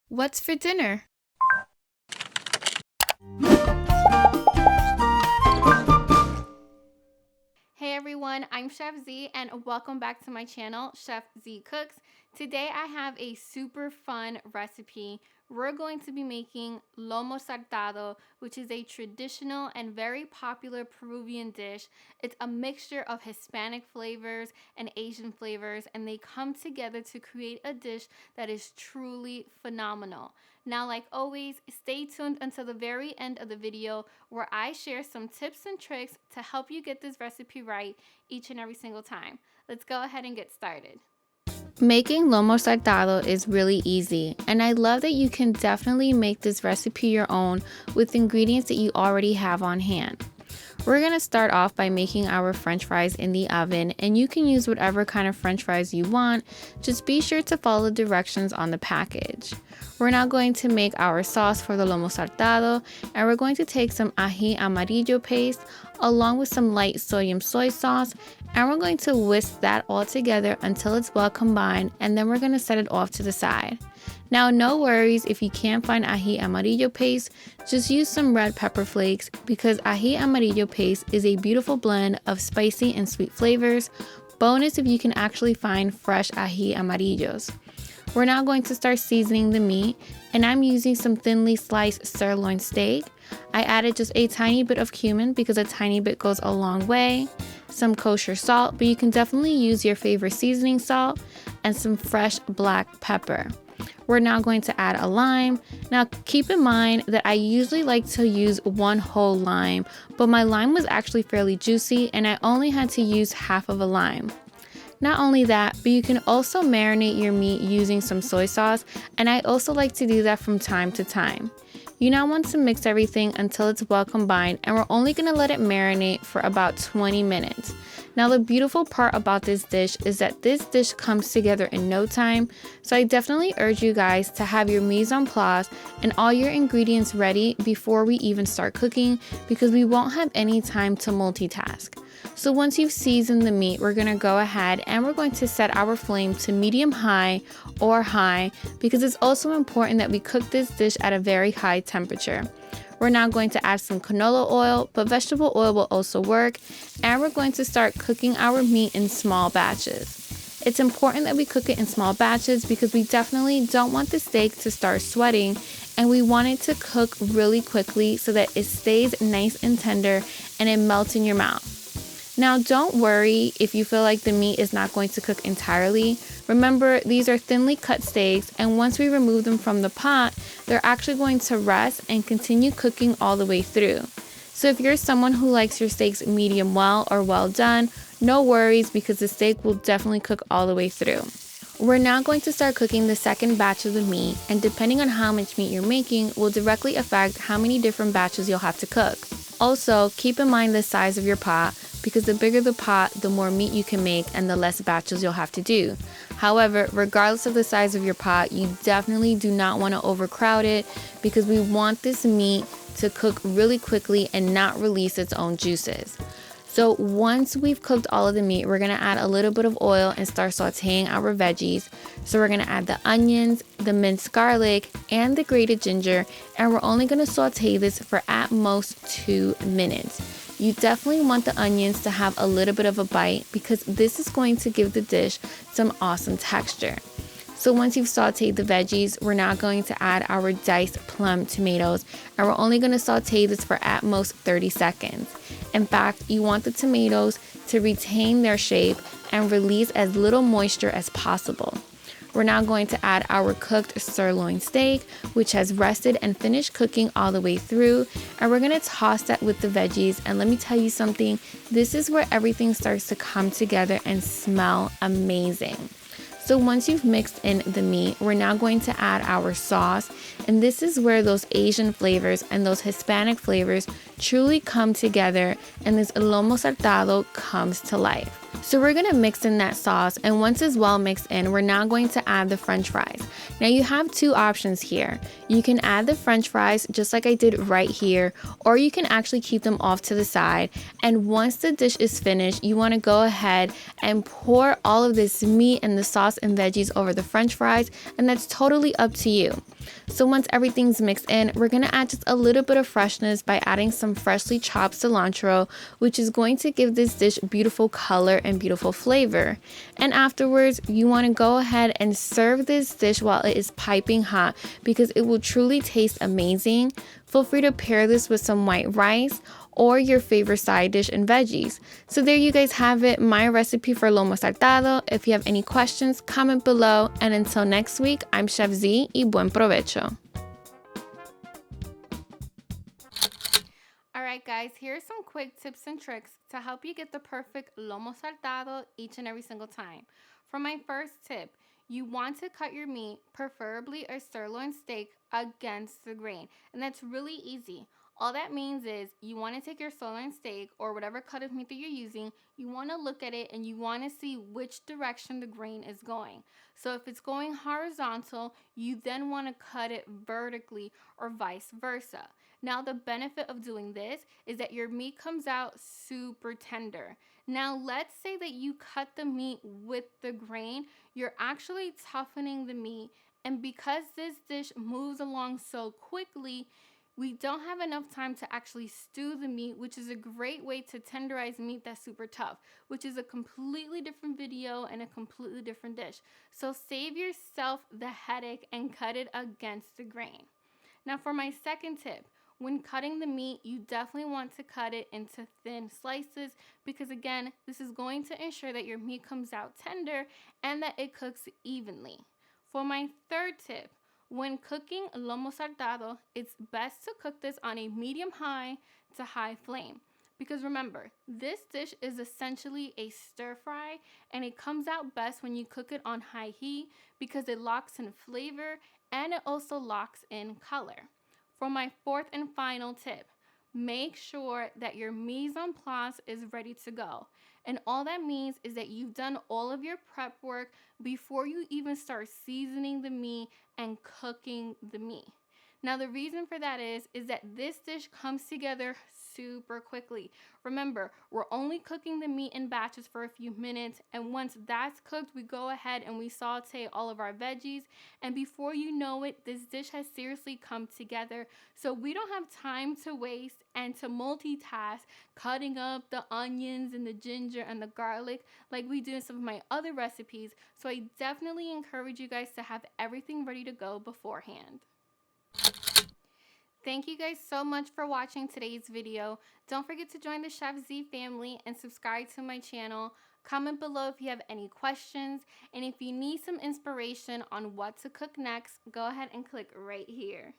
What's for dinner? Hey everyone, I'm Chef Z and welcome back to my channel, Chef Z Cooks. Today I have a super fun recipe. We're going to be making Lomo Saltado, which is a traditional and very popular Peruvian dish. It's a mixture of Hispanic flavors and Asian flavors, and they come together to create a dish that is truly phenomenal. Now, like always, stay tuned until the very end of the video where I share some tips and tricks to help you get this recipe right each and every single time. Let's go ahead and get started. Making Lomo Saltado is really easy, and I love that you can definitely make this recipe your own with ingredients that you already have on hand. We're going to start off by making our french fries in the oven, and you can use whatever kind of french fries you want. Just be sure to follow the directions on the package. We're now going to make our sauce for the Lomo Saltado, and we're going to take some Aji Amarillo Paste along with some light sodium soy sauce, and we're going to whisk that all together until it's well combined, and then we're going to set it off to the side. Now, no worries if you can't find Aji Amarillo Paste, just use some red pepper flakes because Aji Amarillo Paste is a beautiful blend of spicy and sweet flavors. Bonus if you can actually find fresh Aji Amarillos. We're now going to start seasoning the meat, and I'm using some thinly sliced sirloin steak. I added just a tiny bit of cumin because a tiny bit goes a long way, some kosher salt, but you can definitely use your favorite seasoning salt, and some fresh black pepper. We're now going to add a lime. Now keep in mind that I usually like to use one whole lime, but my lime was actually fairly juicy and I only had to use half of a lime. Not only that, but you can also marinate your meat using some soy sauce, and I also like to do that from time to time. You now want to mix everything until it's well combined, and we're only going to let it marinate for about 20 minutes. Now the beautiful part about this dish is that this dish comes together in no time, so I definitely urge you guys to have your mise en place and all your ingredients ready before we even start cooking because we won't have any time to multitask. So once you've seasoned the meat, we're going to go ahead and we're going to set our flame to medium high or high because it's also important that we cook this dish at a very high temperature. We're now going to add some canola oil, but vegetable oil will also work, and we're going to start cooking our meat in small batches. It's important that we cook it in small batches because we definitely don't want the steak to start sweating, and we want it to cook really quickly so that it stays nice and tender and it melts in your mouth. Now don't worry if you feel like the meat is not going to cook entirely. Remember, these are thinly cut steaks, and once we remove them from the pot, they're actually going to rest and continue cooking all the way through. So if you're someone who likes your steaks medium well or well done, no worries because the steak will definitely cook all the way through. We're now going to start cooking the second batch of the meat, and depending on how much meat you're making will directly affect how many different batches you'll have to cook. Also, keep in mind the size of your pot because the bigger the pot, the more meat you can make and the less batches you'll have to do. However, regardless of the size of your pot, you definitely do not want to overcrowd it because we want this meat to cook really quickly and not release its own juices. So once we've cooked all of the meat, we're going to add a little bit of oil and start sauteing our veggies. So we're going to add the onions, the minced garlic, and the grated ginger, and we're only going to saute this for at most 2 minutes. You definitely want the onions to have a little bit of a bite because this is going to give the dish some awesome texture. So once you've sauteed the veggies, we're now going to add our diced plum tomatoes, and we're only going to saute this for at most 30 seconds. In fact, you want the tomatoes to retain their shape and release as little moisture as possible. We're now going to add our cooked sirloin steak, which has rested and finished cooking all the way through, and we're going to toss that with the veggies. And let me tell you something, this is where everything starts to come together and smell amazing. So once you've mixed in the meat, we're now going to add our sauce, and this is where those Asian flavors and those Hispanic flavors truly come together and this Lomo Saltado comes to life. So we're going to mix in that sauce, and once it's well mixed in, we're now going to add the french fries. Now you have two options here. You can add the french fries just like I did right here, or you can actually keep them off to the side. And once the dish is finished, you want to go ahead and pour all of this meat and the sauce and veggies over the french fries, and that's totally up to you. So once everything's mixed in, we're going to add just a little bit of freshness by adding some freshly chopped cilantro, which is going to give this dish beautiful color and beautiful flavor. And afterwards, you want to go ahead and serve this dish while it is piping hot because it will truly taste amazing. Feel free to pair this with some white rice or your favorite side dish and veggies. So there you guys have it, my recipe for Lomo Saltado. If you have any questions, comment below. And until next week, I'm Chef Z y buen provecho. Alright guys, here are some quick tips and tricks to help you get the perfect Lomo Saltado each and every single time. For my first tip, you want to cut your meat, preferably a sirloin steak, against the grain. And that's really easy. All that means is you want to take your sirloin steak or whatever cut of meat that you're using, you want to look at it and you want to see which direction the grain is going. So if it's going horizontal, you then want to cut it vertically or vice versa. Now the benefit of doing this is that your meat comes out super tender. Now let's say that you cut the meat with the grain, you're actually toughening the meat, and because this dish moves along so quickly, we don't have enough time to actually stew the meat, which is a great way to tenderize meat that's super tough, which is a completely different video and a completely different dish. So save yourself the headache and cut it against the grain. Now for my second tip, when cutting the meat, you definitely want to cut it into thin slices because again, this is going to ensure that your meat comes out tender and that it cooks evenly. For my third tip, when cooking Lomo Saltado, it's best to cook this on a medium-high to high flame. Because remember, this dish is essentially a stir fry and it comes out best when you cook it on high heat because it locks in flavor and it also locks in color. For my fourth and final tip, make sure that your mise en place is ready to go. And all that means is that you've done all of your prep work before you even start seasoning the meat and cooking the meat. Now the reason for that is that this dish comes together super quickly. Remember, we're only cooking the meat in batches for a few minutes, and once that's cooked, we go ahead and we saute all of our veggies, and before you know it, this dish has seriously come together. So we don't have time to waste and to multitask cutting up the onions and the ginger and the garlic like we do in some of my other recipes. So I definitely encourage you guys to have everything ready to go beforehand. Thank you guys so much for watching today's video. Don't forget to join the Chef Z family and subscribe to my channel. Comment below if you have any questions, and if you need some inspiration on what to cook next, go ahead and click right here.